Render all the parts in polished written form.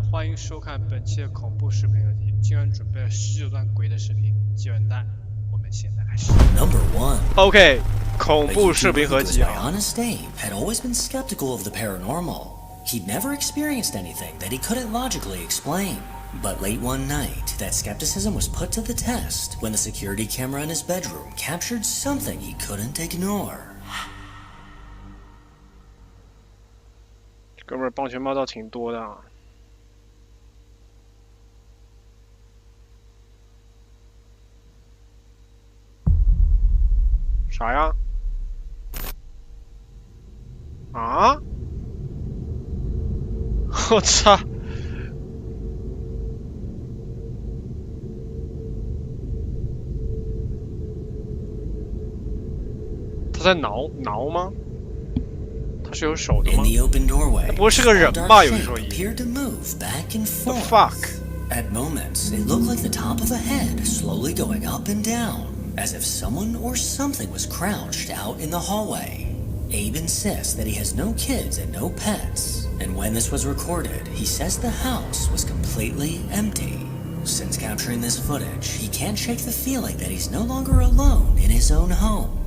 欢迎收看本期的恐怖视频合集。竟然准备了19段诡异的视频，记完蛋，我们现在开始。OK， 恐怖视频合集啊。Honest Dave had always been skeptical of the paranormal. He'd never experienced anything that he couldn't logically explain. But late one night, that skepticism was put to the test when the security camera in his bedroom captured something he couldn't ignore. 哥们儿，棒球帽倒挺多的啊。啥呀？啊？我操！他在挠吗？他是有手的吗？那不会是个人吧？有一说一。The fuck? At moments, it looked like the top of a head slowly going up and down, as if someone or something was crouched out in the hallway. Abe insists that he has no kids and no pets, and when this was recorded, he says the house was completely empty. Since capturing this footage, he can't shake the feeling that he's no longer alone in his own home.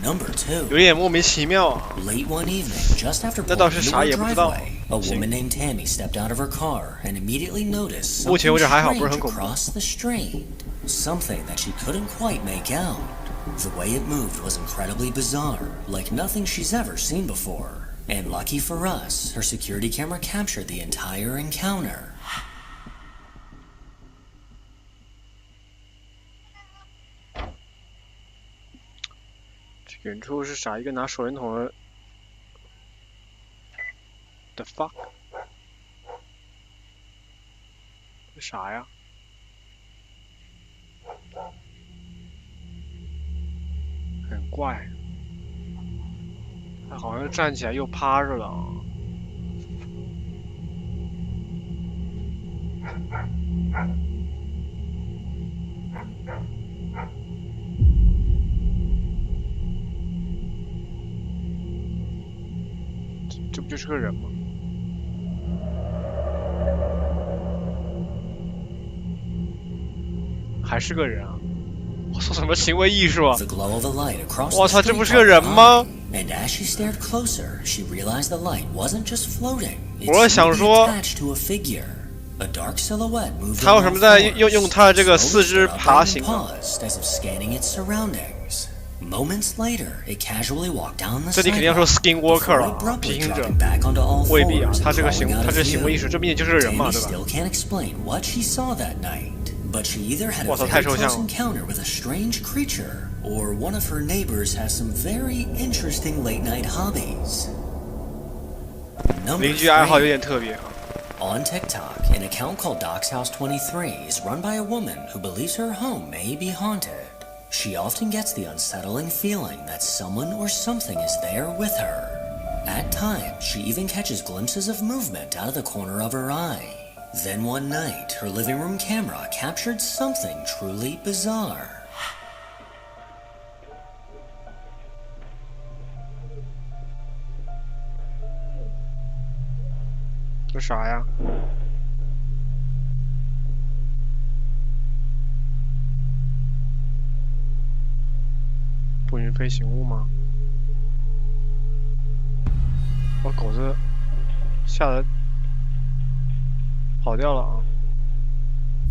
Number 2. 有点莫名其妙啊。 Late one evening, just after pulling into her driveway, a woman named Tammy stepped out of her car and immediately noticed something strange across the street. Something that she couldn't quite make out. The way it moved was incredibly bizarre, like nothing she's ever seen before. And lucky for us, her security camera captured the entire encounter. 远处是啥？一个拿手电筒的 ，the fuck？ 这啥呀？很怪，他好像站起来又趴着了啊。这不就是个人吗？还是个人啊！我操，什么行为艺术啊！我操，这不是个人吗？我想说，他为什么在用他的这个四肢爬行啊？ Moments later, it casually walked down the 这里肯定要说 skinwalker 了，皮行者，未必啊，他这个行为艺术，这毕竟就是个人嘛，对吧？ But she either had a very close encounter with a strange creature, or one of her neighbors has some very interesting late-night hobbies. 邻居爱好有点特别啊。 On TikTok, an account called DocsHouse23 is run by a woman who believes her home may be haunted. She often gets the unsettling feeling that someone or something is there with her. At times, she even catches glimpses of movement out of the corner of her eye. Then one night, her living room camera captured something truly bizarre. 这啥呀？不明飞行物吗？我狗子吓得跑掉了啊！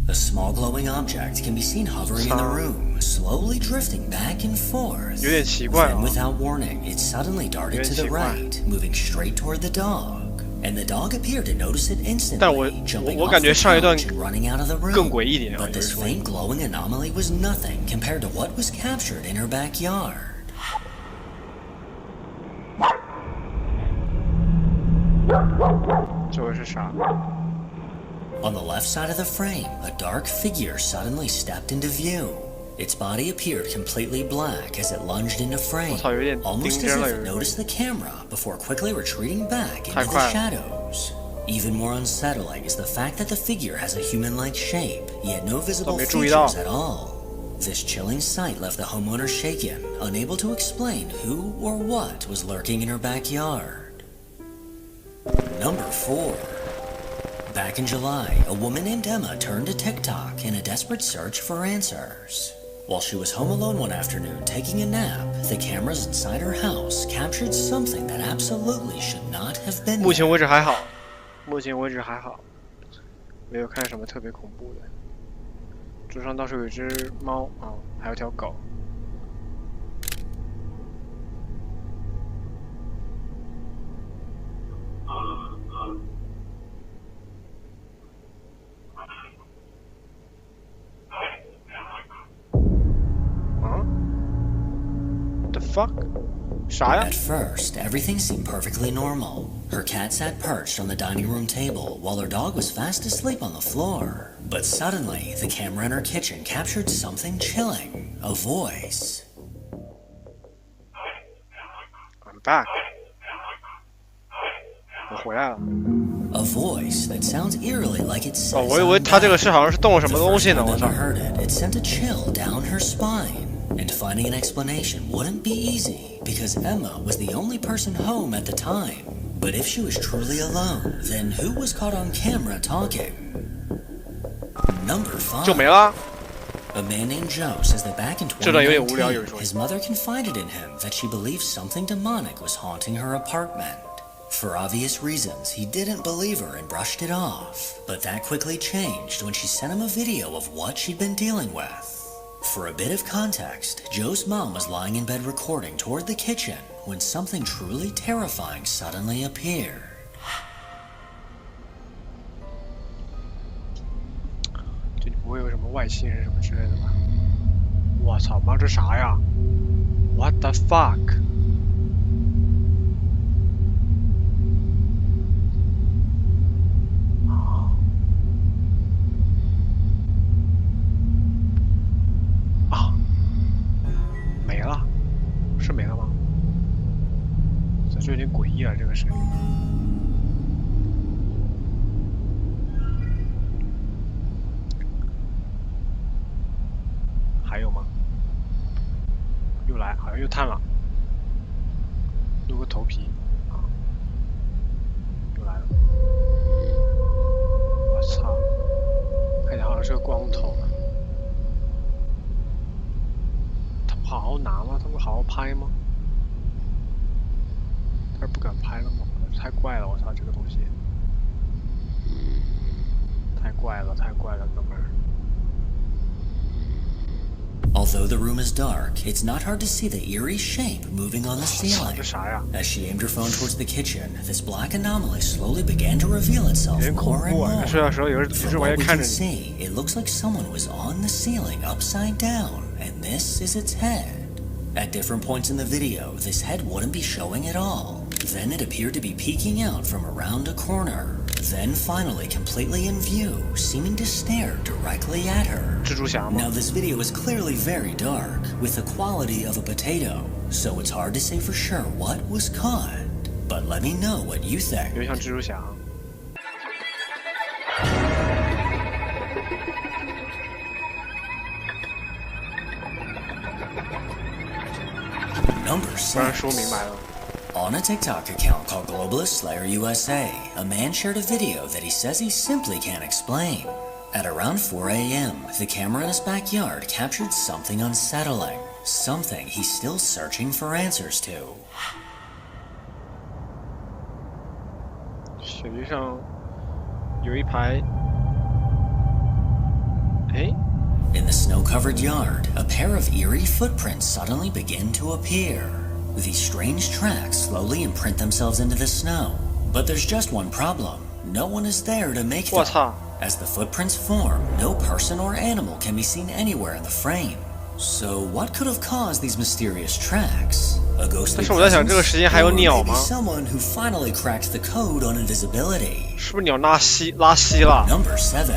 A small glowing object can be seen hovering in the room, slowly drifting back and forth. 有点奇怪啊。 Then, without warning, it suddenly darted to the right, moving straight toward the dog. And the dog appeared to notice it instantly, jumping off the couch and running out of the room. But this faint glowing anomaly was nothing compared to what was captured in her backyard. 这会是啥？ On the left side of the frame, a dark figure suddenly stepped into view. Its body appeared completely black as it lunged into frame, almost as if it noticed the camera before quickly retreating back into the shadows. Even more unsettling is the fact that the figure has a human-like shape, yet no visible features at all. This chilling sight left the homeowner shaken, unable to explain who or what was lurking in her backyard. Number 4. Back in July, a woman named Emma turned to TikTok in a desperate search for answers. While she was home alone one afternoon taking a nap, the cameras inside her house captured something that absolutely should not have been there. 目前为止还好，没有看什么特别恐怖的。桌上倒是有一只猫啊，还有条狗。Fuck? At first, everything seemed perfectly normal. Her cat sat perched on the dining room table while her dog was fast asleep on the floor. But suddenly, the camera in her kitchen captured something chilling. A voice. I'm back. 我回来了。A voice that sounds eerily like it says. 我以为他这个是好像是动了什么东西呢，我操。The first time I ever heard it, it sent a chill down her spine. And finding an explanation wouldn't be easy, because Emma was the only person home at the time. But if she was truly alone, then who was caught on camera talking? Number 5. 就没了。A man named Joe says that back in 2019, his mother confided in him that she believed something demonic was haunting her apartment. For obvious reasons, he didn't believe her and brushed it off. But that quickly changed when she sent him a video of what she'd been dealing with. For a bit of context, Joe's mom was lying in bed recording toward the kitchen when something truly terrifying suddenly appeared. 这里不会有什么外星人什么之类的吧？我操，妈这啥呀 ？What the fuck？ 是没了吗？这有点诡异了，这个声音。还有吗？又来，好像又探了，露个头皮啊，又来了。我操，看起来好像是个光头。好好拿吗？他会好好拍吗？他是不敢拍了吗？太怪了！我操，这个东西太怪了，哥们儿。Although the room is dark, it's not hard to see the eerie shape moving on the ceiling. As she aimed her phone towards the kitchen, this black anomaly slowly began to reveal itself more and more. From what we can see, it looks like someone was on the ceiling upside down, and this is its head. At different points in the video, this head wouldn't be showing at all. Then it appeared to be peeking out from around a corner. Then finally completely in view, seeming to stare directly at her. Now this video is clearly very dark, with the quality of a potato, so it's hard to say for sure what was caught. But let me know what you think. Number 6. On a TikTok account called Globalist Slayer USA, a man shared a video that he says he simply can't explain. At around 4 a.m., the camera in his backyard captured something unsettling, something he's still searching for answers to. 雪地上有一排，哎。 In the snow-covered yard, a pair of eerie footprints suddenly begin to appear. These strange tracks slowly imprint themselves into the snow. But there's just one problem. No one is there to make them. As the footprints form, no person or animal can be seen anywhere in the frame. So what could have caused these mysterious tracks? A ghostly presence, or maybe someone who finally cracked the code on invisibility. Number 7.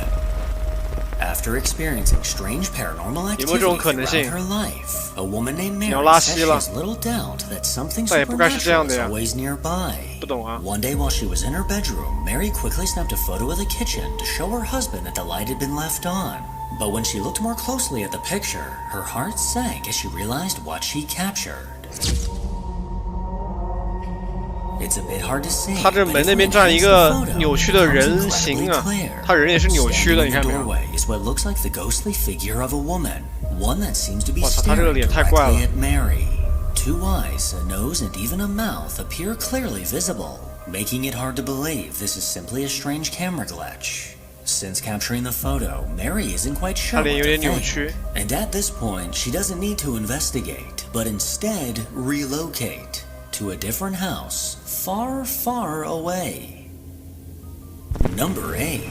After experiencing strange paranormal activity throughout her life, a woman named Mary says she has little doubt that something supernatural is always nearby. One day while she was in her bedroom, Mary quickly snapped a photo of the kitchen to show her husband that the light had been left on. But when she looked more closely at the picture, her heart sank as she realized what she captured. It's a bit hard to see. 他这门那边站一个扭曲的人形啊，他人也是扭曲的，你看没有？ Is what looks like the ghostly figure of a woman, one that seems to be 我操，他这个脸太怪了。 directly at Mary. Two eyes, a nose, and even a mouth appear clearly visible, making it hard to believe this is simply a strange camera glitch. Since capturing the photo, Mary isn't quite sure what to think, and at this point, she doesn't need to investigate, but instead relocate to a different house, far, far away. Number 8.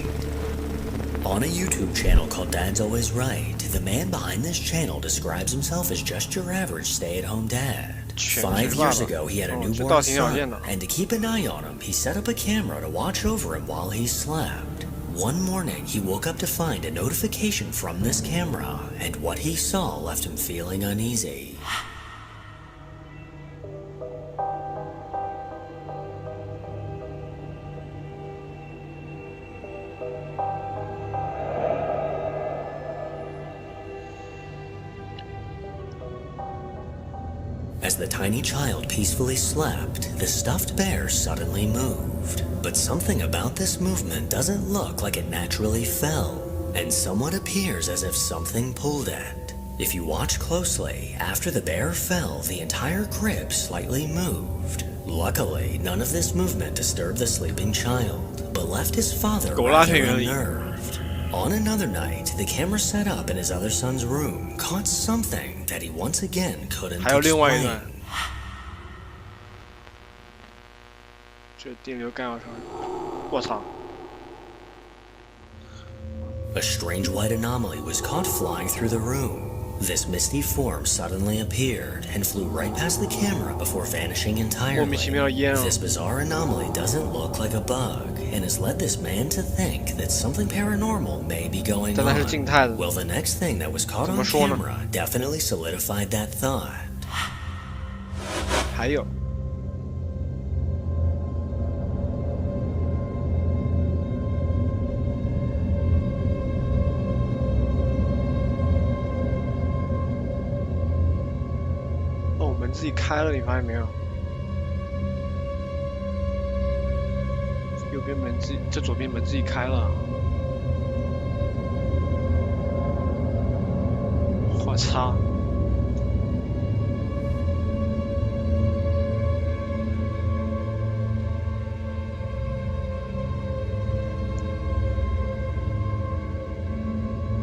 On a YouTube channel called Dad's Always Right, the man behind this channel describes himself as just your average stay-at-home dad. 5 years ago, he had a newborn son, and to keep an eye on him, he set up a camera to watch over him while he slept. One morning, he woke up to find a notification from this camera, and what he saw left him feeling uneasy. As the tiny child peacefully slept, the stuffed bear suddenly moved. But something about this movement doesn't look like it naturally fell, and somewhat appears as if something pulled it. If you watch closely, after the bear fell, the entire crib slightly moved. Luckily, none of this movement disturbed the sleeping child, but left his father rather unnerved. On another night, the camera set up in his other son's room caught something that he once again couldn't explain. 这电流干扰上，我操！ A strange white anomaly was caught flying through the room. This misty form suddenly appeared and flew right past the camera before vanishing entirely. This bizarre anomaly doesn't look like a bug and has led this man to think that something paranormal may be going on. Well, the next thing that was caught on camera definitely solidified that thought. 还有。 门自己开了，你发现没有？右边门自己，这左边门自己开了。我操！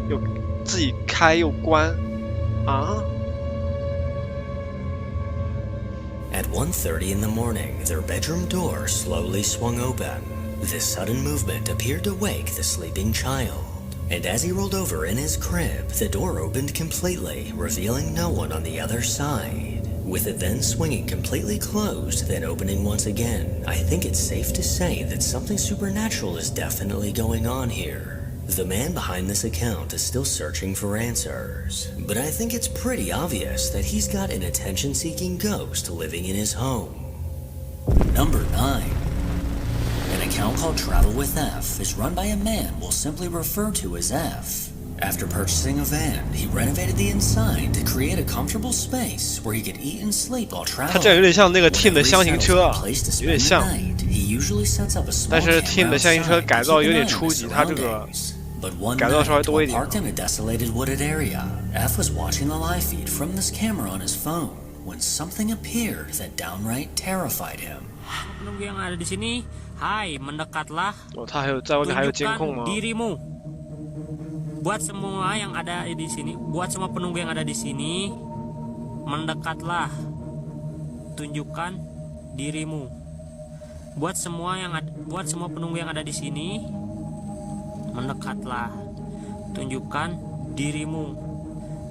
又自己开又关啊！ At 1:30 in the morning, their bedroom door slowly swung open. This sudden movement appeared to wake the sleeping child. And as he rolled over in his crib, the door opened completely, revealing no one on the other side. With it then swinging completely closed, then opening once again, I think it's safe to say that something supernatural is definitely going on here. The man behind this account is still searching for answers, but I think it's pretty obvious that he's got an attention-seeking ghost living in his home. Number 9. An account called Travel with F is run by a man we'll simply refer to as F. After purchasing a van, he renovated the inside to create a comfortable space where he could eat and sleep while traveling. 它这有点像那个 Team 的箱型车啊，有点像。但是 Team 的箱型车改造有点初级，它这个。 But one night, while parked in a desolated wooded area, F was watching the live feed from this camera on his phone when something appeared that downright terrified him. Penunggu yang ada di sini, hai, mendekatlah. 哦，他还有在外面还有监控吗？ Dirimu. Buat semua yang ada di sini, buat semua penunggu yang ada di sini, mendekatlah. Tunjukkan dirimu. Buat semua penunggu yang ada di sini. Mendekatlah, tunjukkan dirimu.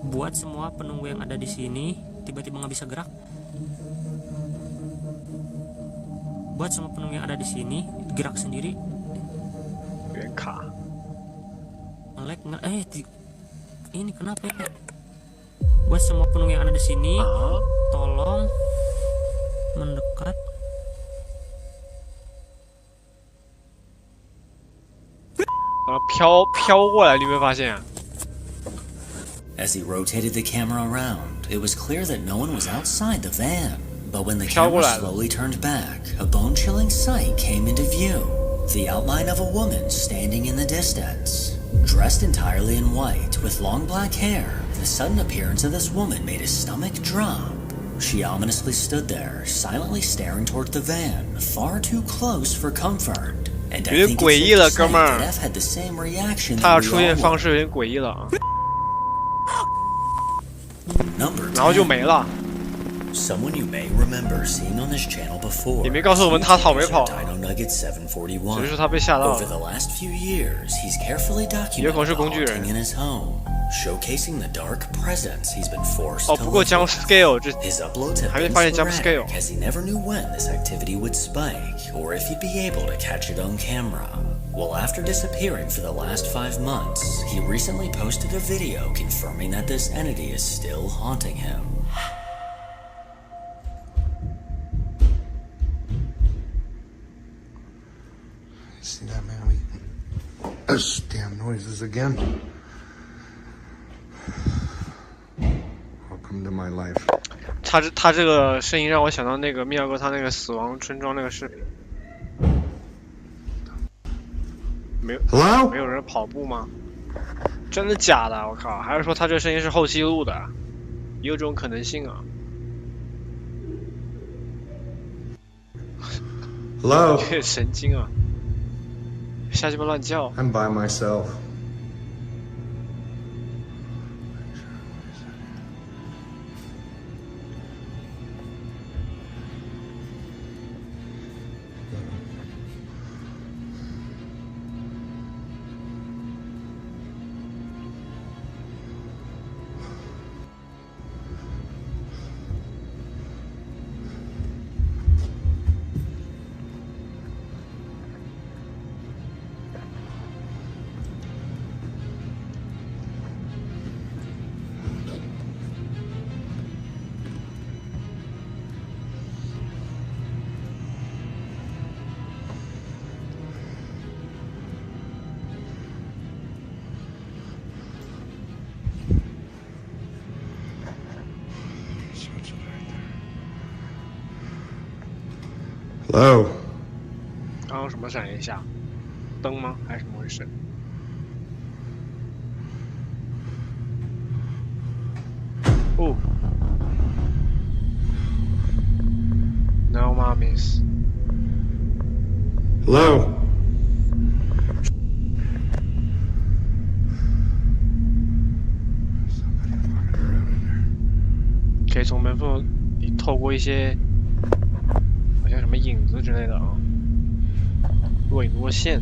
Buat semua penunggu yang ada di sini, tiba-tiba nggak bisa gerak. Buat semua penunggu yang ada di sini, gerak sendiri. Nge-lag, ini kenapa ya? Buat semua penunggu yang ada di sini, tolong mendekat. As he rotated the camera around, it was clear that no one was outside the van. But when the camera slowly turned back, a bone-chilling sight came into view. The outline of a woman standing in the distance. Dressed entirely in white, with long black hair, the sudden appearance of this woman made his stomach drop. She ominously stood there, silently staring toward the van, far too close for comfort. And I think it's safe to say that F had the same reaction that we all were. Number 10. Someone you may remember seeing on this channel before. Dino Nugget 741. Over the last few years, he's carefully documented the haunting in his home, showcasing the dark presence he's been forced to live with. His uploads have been sporadic, as he never knew when this activity would spike, or if he'd be able to catch it on camera. Well, after disappearing for the last 5 months, he recently posted a video confirming that this entity is still haunting him. See that, man? Those damn noises again. Welcome to my life. 他这个声音让我想到那个密尔哥他那个死亡村庄那个视频。没有人跑步吗？真的假的？我靠！还是说他这声音是后期录的？也有这种可能性啊。Hello. 这神经啊！瞎鸡巴乱叫。I'm by myself. Hello. 刚刚什么闪了一下？灯吗？还是怎么回事？哦 ，No mommies. Hello. 可以从门缝里透过一些。好像什么影子之类的啊，若隐若现。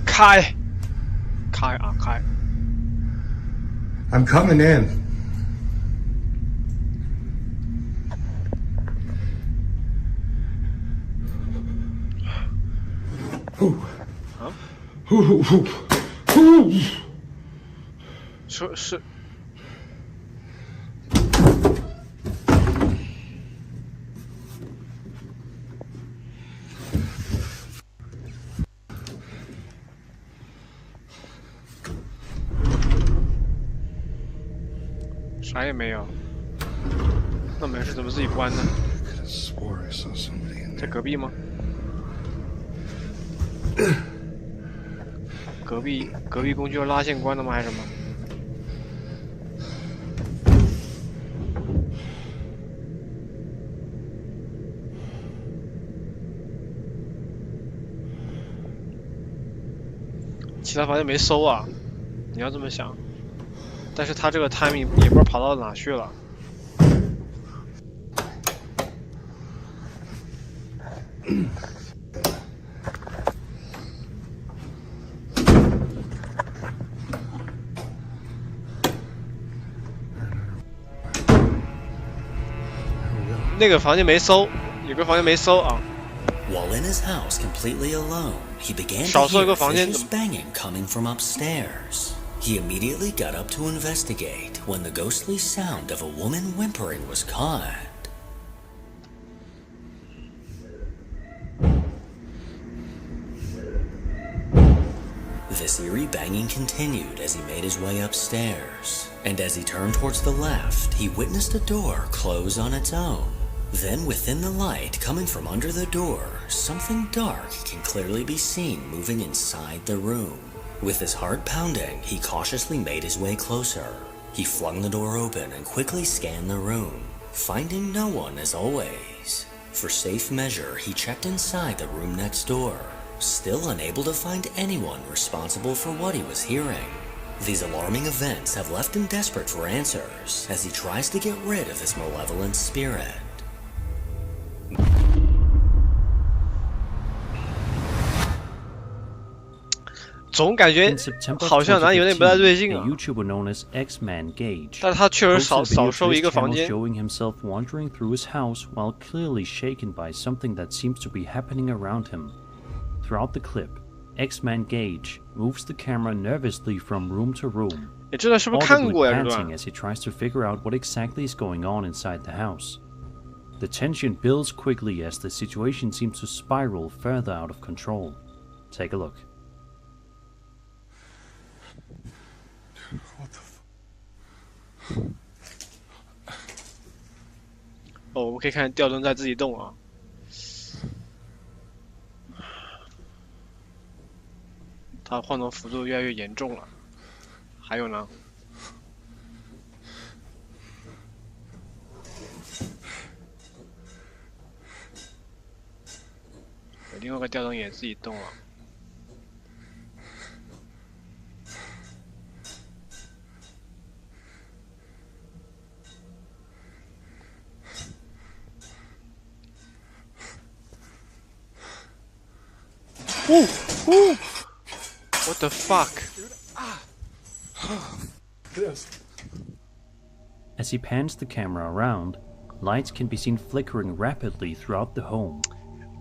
开啊开 I'm coming in.是啥也没有，那门是怎么自己关的？在隔壁吗？隔壁工具要拉线关的吗？还是什么？其他房间没搜啊，你要这么想。但是他这个 timing 也不知道跑到哪去了。那个房间没搜，有个房间没搜啊。While in his house completely alone, he began to hear vicious banging coming from upstairs. He immediately got up to investigate when the ghostly sound of a woman whimpering was caught. This eerie banging continued as he made his way upstairs, and as he turned towards the left, he witnessed a door close on its own. Then within the light coming from under the door, something dark can clearly be seen moving inside the room. With his heart pounding, he cautiously made his way closer. He flung the door open and quickly scanned the room, finding no one as always. For safe measure, he checked inside the room next door, still unable to find anyone responsible for what he was hearing. These alarming events have left him desperate for answers as he tries to get rid of this malevolent spirit. 总感觉好像哪里有点不太对劲啊。但他确实少收一个房间。showing himself wandering through his house while clearly shaken by something that seems to be happening around him. Throughout the clip, X-Man Gage moves the camera nervously from room to room, 你这段是不是看过呀？这段 as he tries to figure out what exactly is going on inside the house. The tension builds quickly as the situation seems to spiral further out of control. Take a look. What the fuck? 哦，我们可以看吊灯在自己动啊。它晃动幅度越来越严重了。还有呢？另外一个吊灯也自己动了。What the fuck? As he pans the camera around, lights can be seen flickering rapidly throughout the home.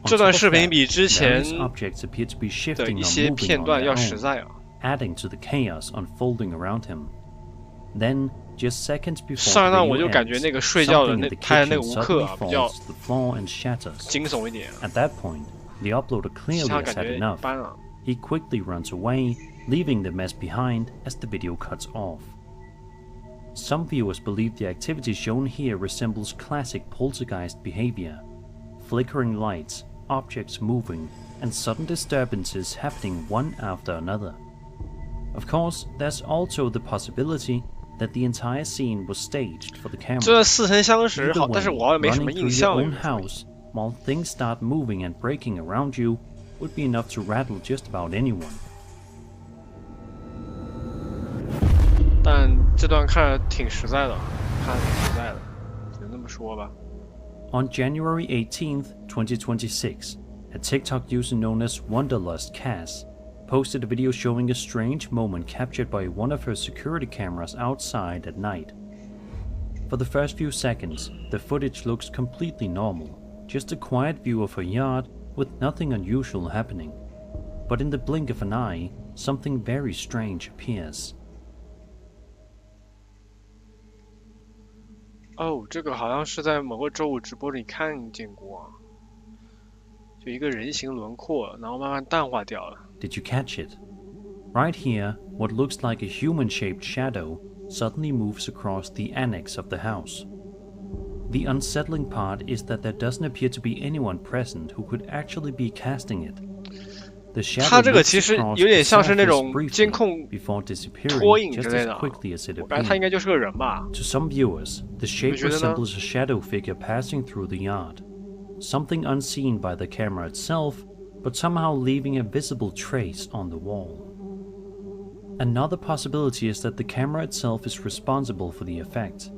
这段视频比之前 objects appear to be 的 shifting 一 or 些 moving 片 on 段 their 要实在 own, 啊。adding to the chaos unfolding around him. Then, just seconds before 上一 the 段我 video 就感觉 ends, 那个睡觉的 something 那 in the 拍的那 kitchen 个吴克 suddenly 啊，比较 falls to the floor and shatters. 惊悚一点。 At that point, the uploader 其 clearly 他 has 感 had 觉一 enough. 般啊。 He quickly runs away, leaving the mess behind as the video cuts off. Some viewers believe the activity shown here resembles classic poltergeist behavior. Flickering lights, objects moving, and sudden disturbances happening one after another. Of course, there's also the possibility that the entire scene was staged for the camera. 这似曾相识， Either 好， way, 但是我好像没什么 running 印 through 象 your 了 own。house while things start moving and breaking around you would be enough to rattle just about anyone. 但这段看着挺实在的，看着挺实在的，只能这么说吧。 On January 18th, 2026, a TikTok user known as Wanderlust Cass posted a video showing a strange moment captured by one of her security cameras outside at night. For the first few seconds, the footage looks completely normal, just a quiet view of her yard with nothing unusual happening. But in the blink of an eye, something very strange appears. 哦，这个好像是在某个周五直播里看见过，就一个人形轮廓，然后慢慢淡化掉了。 Did you catch it? Right here, what looks like a human-shaped shadow suddenly moves across the annex of the house. The unsettling part is that there doesn't appear to be anyone present who could actually be casting it. The 它 shadow 这个 moves 其实 across 有 the 点像是那 surface 种 briefly 监控 before 拖 disappearing 影之 just 类 as 的， quickly as it 我感觉它应 appeared. 该就是个人吧。 To some viewers, the shape 觉得呢？ resembles a shadow figure passing through the yard, something unseen by the camera itself, but somehow leaving a visible trace on the wall. Another possibility is that the camera itself is responsible for the effect.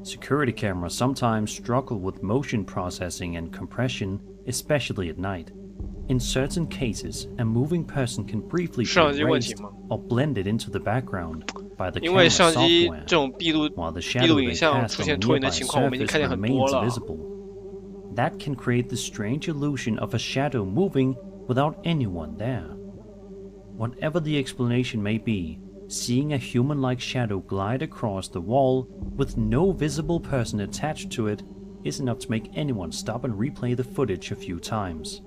Security cameras sometimes struggle with motion processing and compression, especially at night. In certain cases, a moving person can briefly be 摄像机问题 erased 吗？ or blended into the background by the 因为 camera 相机 software, 这种闭路 while the 闭 shadow 路 they 影像 cast 出 on 现 a 拖影的 nearby 情况，我们已经 surface 看见很多 remains 了。 visible. that can create the strange illusion of a shadow moving without anyone there. Whatever the explanation may be, seeing a human-like shadow glide across the wall with no visible person attached to it is enough to make anyone stop and replay the footage a few times.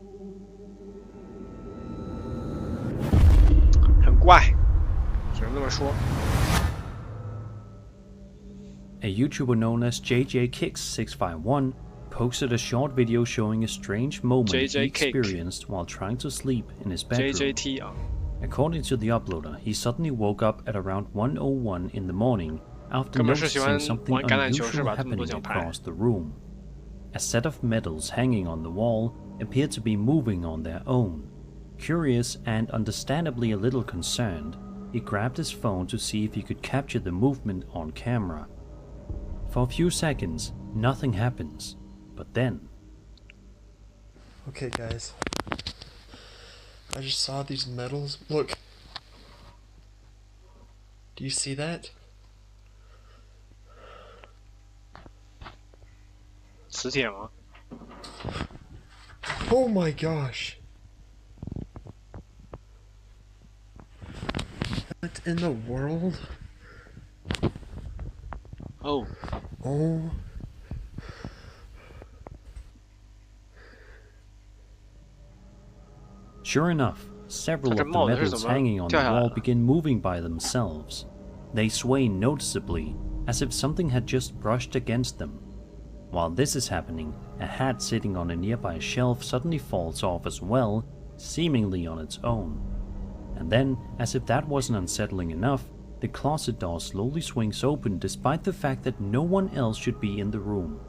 很怪，只能这么说。A YouTuber known as JJKicks651 posted a short video showing a strange moment he experienced while trying to sleep in his bedroom. JJT 啊。According to the uploader, he suddenly woke up at around 1:01 in the morning after noticing something unusual happening across the room. A set of medals hanging on the wall appeared to be moving on their own. Curious and understandably a little concerned, he grabbed his phone to see if he could capture the movement on camera. For a few seconds, nothing happens, but then... Okay guys, I just saw these medals. Look. Do you see that? 磁铁吗？ Oh my gosh. What in the world? Oh. Oh. Sure enough, several of the medals hanging on the wall begin moving by themselves. They sway noticeably, as if something had just brushed against them. While this is happening, a hat sitting on a nearby shelf suddenly falls off as well, seemingly on its own. And then, as if that wasn't unsettling enough, the closet door slowly swings open despite the fact that no one else should be in the room.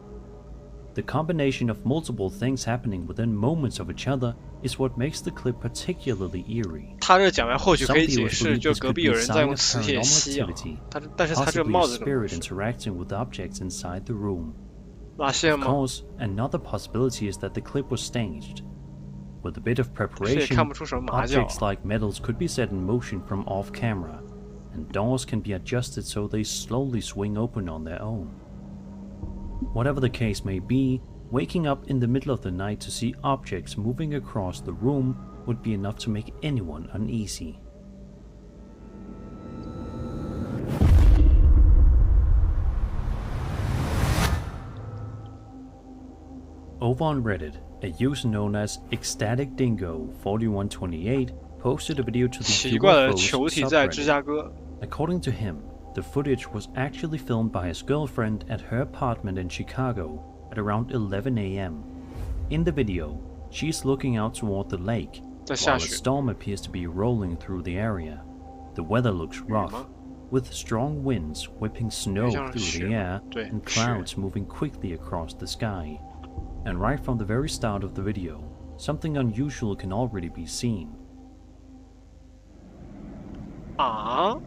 The combination of multiple things happening within moments of each other is what makes the clip particularly eerie. 他这讲完或许可以解释，就隔壁有人在用磁铁吸啊。但是他这帽子怎么回事？ interacting with objects inside the room. 哪些吗？ Of course, another possibility is that the clip was staged. With a bit of preparation, objects like medals could be set in motion from off camera, and doors can be adjusted so they slowly swing open on their own. Whatever the case may be, waking up in the middle of the night to see objects moving across the room would be enough to make anyone uneasy. Over on Reddit, a user known as Ecstatic Dingo 4128 posted a video to the UFO subreddit. According to him, the footage was actually filmed by his girlfriend at her apartment in Chicago at around 11 AM. In the video, she's looking out toward the lake, while a storm appears to be rolling through the area. The weather looks rough, with strong winds whipping snow through the air and clouds moving quickly across the sky. And right from the very start of the video, something unusual can already be seen. 啊？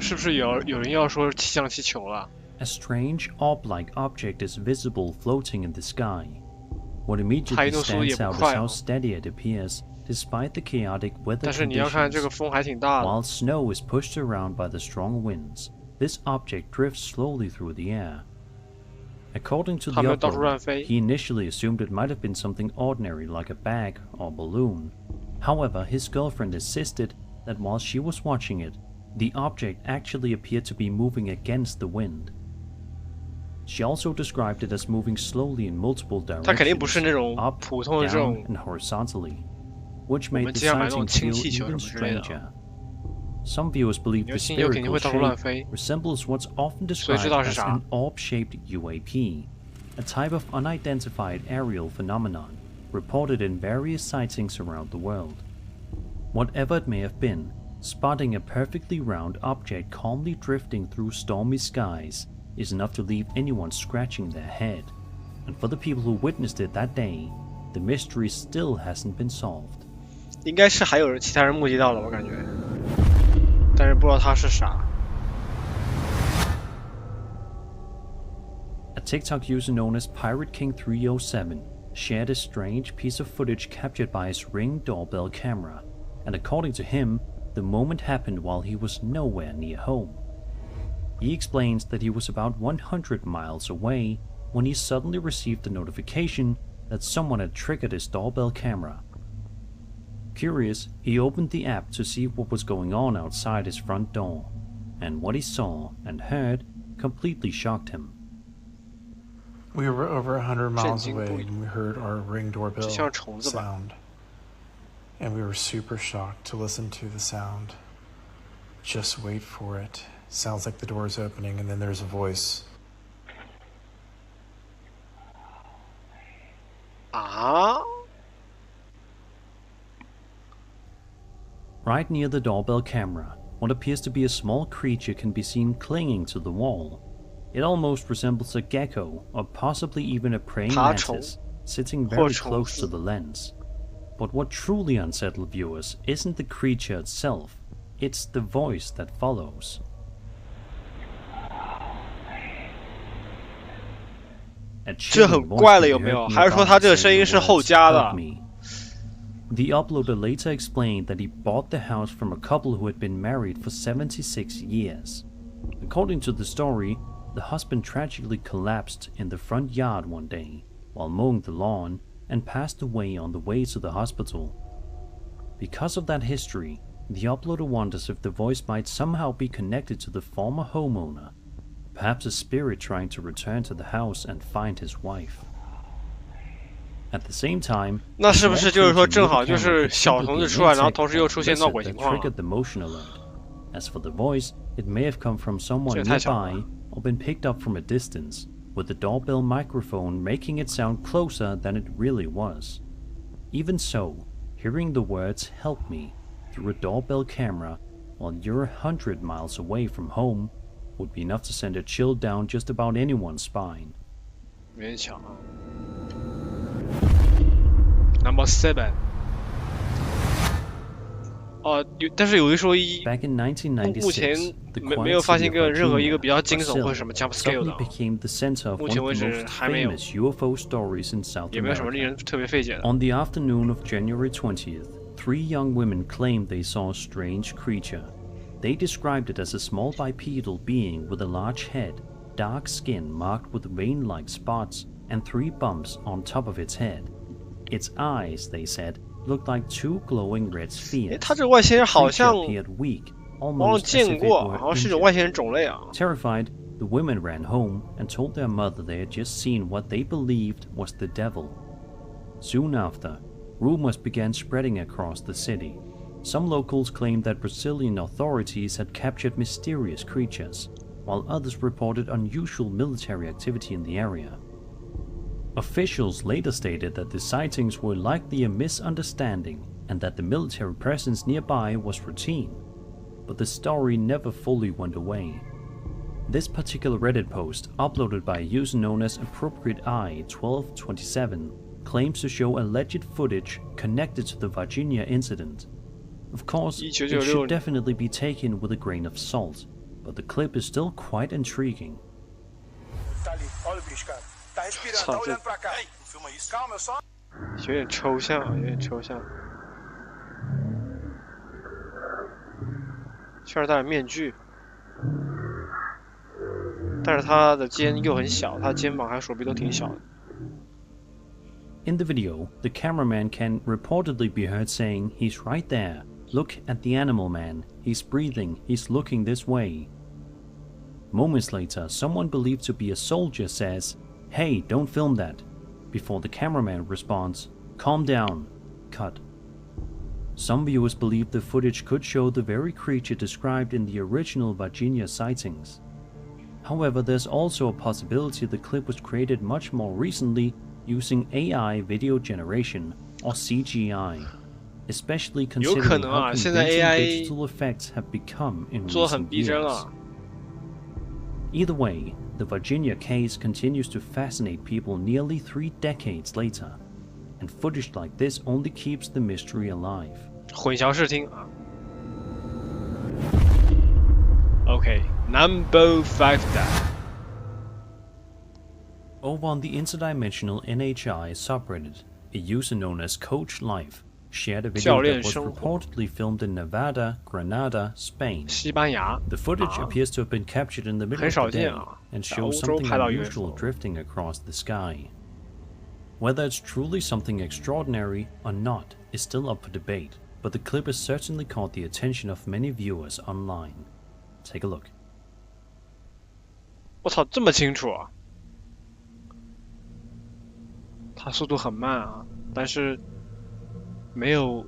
是不是有人要说气象气球了？ A strange orb-like object is visible floating in the sky. What immediately stands out is how steady it appears, despite the chaotic weather conditions. While snow is pushed around by the strong winds, this object drifts slowly through the air. According to the uploader, he initially assumed it might have been something ordinary like a bag or balloon. However, his girlfriend insisted that while she was watching it, the object actually appeared to be moving against the wind. She also described it as moving slowly in multiple directions, up, down, and horizontally, which made the sighting feel even stranger. Some viewers believe the spherical shape resembles what's often described as an orb-shaped UAP, a type of unidentified aerial phenomenon reported in various sightings around the world. Whatever it may have been, spotting a perfectly round object calmly drifting through stormy skies is enough to leave anyone scratching their head. And for the people who witnessed it that day, the mystery still hasn't been solved. 应该是还有其他人目击到了，我感觉，但是不知道他是啥。 A TikTok user known as Pirate King 307 shared a strange piece of footage captured by his Ring doorbell camera, and according to him, the moment happened while he was nowhere near home. He explains that he was about 100 miles away when he suddenly received a notification that someone had triggered his doorbell camera. Curious, he opened the app to see what was going on outside his front door, and what he saw and heard completely shocked him. We were over 100 miles away when we heard our Ring doorbell sound, and we were super shocked to listen to the sound. Just wait for it. Sounds like the door is opening, and then there's a voice. Right near the doorbell camera, what appears to be a small creature can be seen clinging to the wall. It almost resembles a gecko, or possibly even a praying mantis, sitting very close to the lens. But what truly unsettled viewers isn't the creature itself, it's the voice that follows. A 这很怪了有没有？还是说他这个声音是后加的？ The uploader later explained that he bought the house from a couple who had been married for 76 years. According to the story, the husband tragically collapsed in the front yard one day while mowing the lawn and passed away on the way to the hospital. Because of that history, the uploader wonders if the voice might somehow be connected to the former homeowner, perhaps a spirit trying to return to the house and find his wife. At the same time, 那是不是就是说正好就是小童子出来，然后同时又出现闹鬼情况？ As for the voice, it may have come from someone nearby or been picked up from a distance, with the doorbell microphone making it sound closer than it really was. Even so, hearing the words "help me" through a doorbell camera while you're 100 miles away from home would be enough to send a chill down just about anyone's spine. 勉强啊。Number 7。但是有一说一，目前没有发现任何一个比较惊悚或者什么 jump scare 的，目前为止还没有，也没有什么令人特别费解的。On the afternoon of January 20th, 3 young women claimed they saw a strange creature. They described it as a small bipedal being with a large head, dark skin marked with vein-like spots, and 3 bumps on top of its head. Its eyes, they said, looked like 2 glowing red spheres. 它这个外星人好像 appeared weak, 好像 almost as 见 if it 过， were 好像是种外星人种类啊。 Terrified, the women ran home and told their mother they had just seen what they believed was the devil. Soon after, rumors began spreading across the city. Some locals claimed that Brazilian authorities had captured mysterious creatures, while others reported unusual military activity in the area. Officials later stated that the sightings were likely a misunderstanding and that the military presence nearby was routine, but the story never fully went away. This particular Reddit post, uploaded by a user known as AppropriateEye1227, claims to show alleged footage connected to the Virginia incident. Of course, it should definitely be taken with a grain of salt, but the clip is still quite intriguing. 有点抽象，有点抽象。确实戴着面具，但是他的肩又很小，他肩膀还有手臂都挺小的。 In the video, the cameraman can reportedly be heard saying, "He's right there. Look at the animal man. He's breathing. He's looking this way." Moments later, someone believed to be a soldier says, "Hey, don't film that," before the cameraman responds, "Calm down. Cut." Some viewers believe the footage could show the very creature described in the original Virginia sightings. However, there's also a possibility the clip was created much more recently using AI video generation, or CGI, especially considering how convincing digital effects have become in recent years. Either way, the Virginia case continues to fascinate people nearly 3 decades later, and footage like this only keeps the mystery alive. 混淆视听啊。Okay, number 5 da. Over on the interdimensional NHI subreddit, a user known as Coach Life shared a video that was reportedly filmed in Nevada, Granada, Spain. The footage appears to have been captured in the middle of the day and shows something unusual drifting across the sky. Whether it's truly something extraordinary or not is still up for debate, but the clip has certainly caught the attention of many viewers online. Take a look. 我操，这么清楚啊！它速度很慢啊，但是没有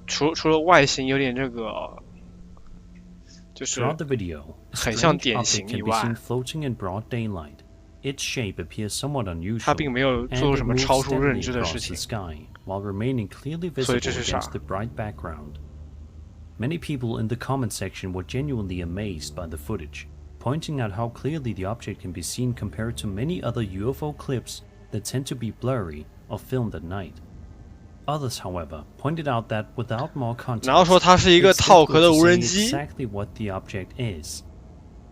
除了外形有点这个，就是很像典型以外，它并没有做什么超出认知的事情，所以这是啥？ Many people in the comment section were genuinely amazed by the footage, pointing out how clearly the object can be seen compared to many other UFO clips that tend to be blurry or filmed at night. Others, however, pointed out that without more context, 然后说它是一个套壳的无人机。 exactly what the object is.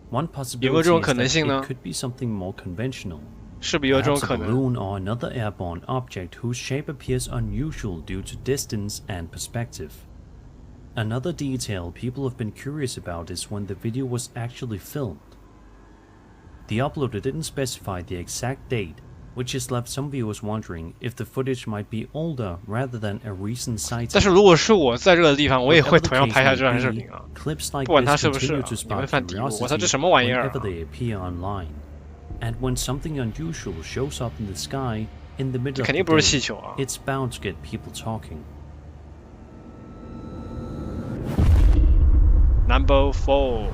One 有没有这 possibility 种 is 可能性 that 呢？ it could be something more conventional. 是不是有这种 Perhaps a 可能？ balloon or another airborne object whose shape appears unusual due to distance and perspective. Another detail people have been curious about is when the video was actually filmed. The uploader didn't specify the exact date, which has left some viewers wondering if the footage might be older rather than a recent sighting. 但是如果是我在这个地方，我也会同样拍下这段视频啊。 Clips like 不管它 this 是不是， continue to 你会 spark 犯嘀咕。我操， curiosity 这什么玩意儿 whenever they appear online. And when something unusual shows up in the sky in the middle 这 of 肯 the 定不是 day, 气球啊。 it's bound to get people talking. Number 4.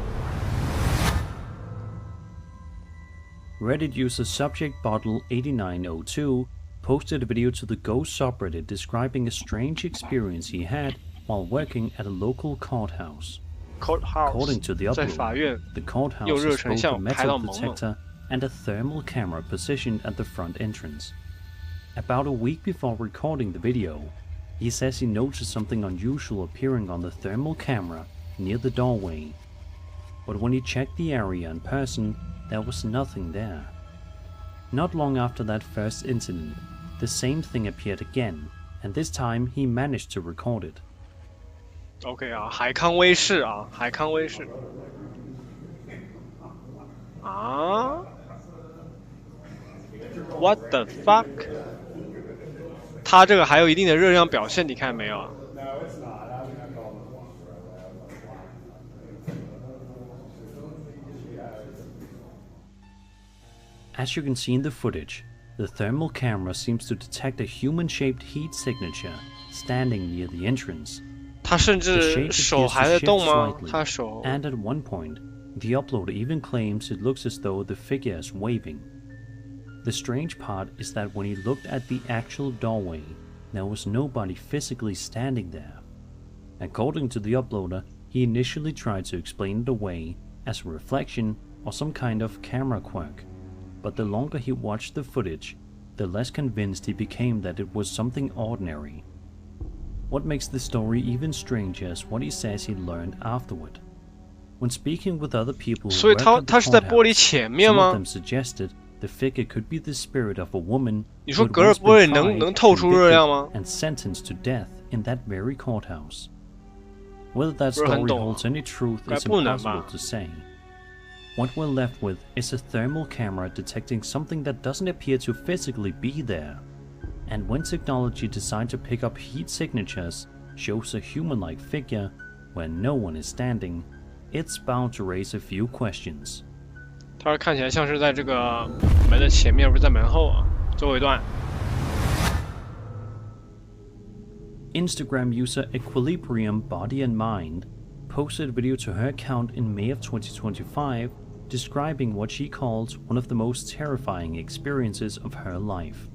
Reddit user subject bottle 8902 posted a video to the Ghost subreddit describing a strange experience he had while working at a local courthouse. According to the 在法院 upload, the courthouse 用热 has 成 both 像 a 拍到 metal 蒙了。 detector and a thermal camera positioned at the front entrance. About a week before recording the video, he says he noticed something unusual appearing on the thermal camera near the doorway. But when he checked the area in person, there was nothing there. Not long after that first incident, the same thing appeared again, and this time he managed to record it. OK 啊，海康威视啊，海康威视。啊 ？What the fuck？ 它这个还有一定的热量表现，你看没有啊？ As you can see in the footage, the thermal camera seems to detect a human-shaped heat signature standing near the entrance. 他甚至手还在动吗？他手。 And at one point, the uploader even claims it looks as though the figure is waving. The strange part is that when he looked at the actual doorway, there was nobody physically standing there. According to the uploader, he initially tried to explain it away as a reflection or some kind of camera quirk. But the longer he watched the footage, the less convinced he became that it was something ordinary. What makes the story even stranger is what he says he learned afterward. When speaking with other people who worked at the courthouse, some of them suggested the figure could be the spirit of a woman who had once been tried, convicted, and sentenced to death in that very courthouse. Whether that story holds any truth is impossible to say. What we're left with is a thermal camera detecting something that doesn't appear to physically be there. And when technology designed to pick up heat signatures shows a human-like figure where no one is standing, it's bound to raise a few questions. 他说看起来像是在这个门的前面，不是在门后啊，最后一段。 Instagram user Equilibrium Body and Mind posted a video to her account in May of 2025 describing what she calls one of the most terrifying experiences of her life.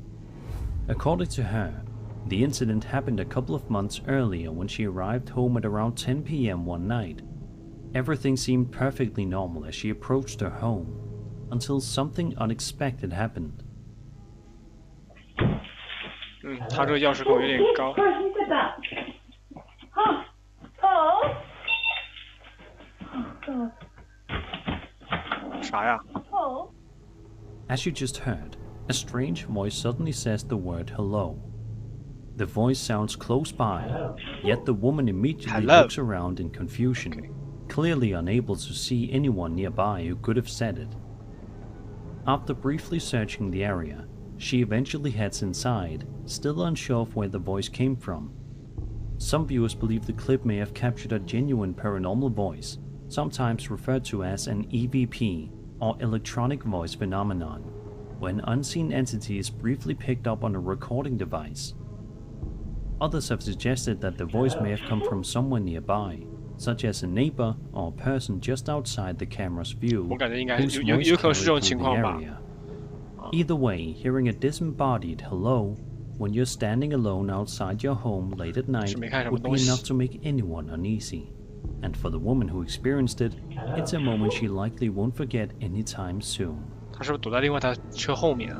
According to her, the incident happened a couple of months earlier when she arrived home at around 10 p.m. one night. Everything seemed perfectly normal as she approached her home, until something unexpected happened. 他这个钥匙孔有点高。啥呀？ As you just heard, A strange voice suddenly says the word hello. The voice sounds close by, yet the woman immediately looks around in confusion, clearly unable to see anyone nearby who could have said it. After briefly searching the area, she eventually heads inside, still unsure of where the voice came from. Some viewers believe the clip may have captured a genuine paranormal voice, sometimes referred to as an EVP, or electronic voice phenomenon, when unseen entity is briefly picked up on a recording device. Others have suggested that the voice may have come from someone nearby, such as a neighbor or a person just outside the camera's view, whose voice carried through the area. Either way, hearing a disembodied hello when you're standing alone outside your home late at night would be enough to make anyone uneasy. And for the woman who experienced it, it's a moment she likely won't forget anytime soon. 他是不是躲在另外台车后面？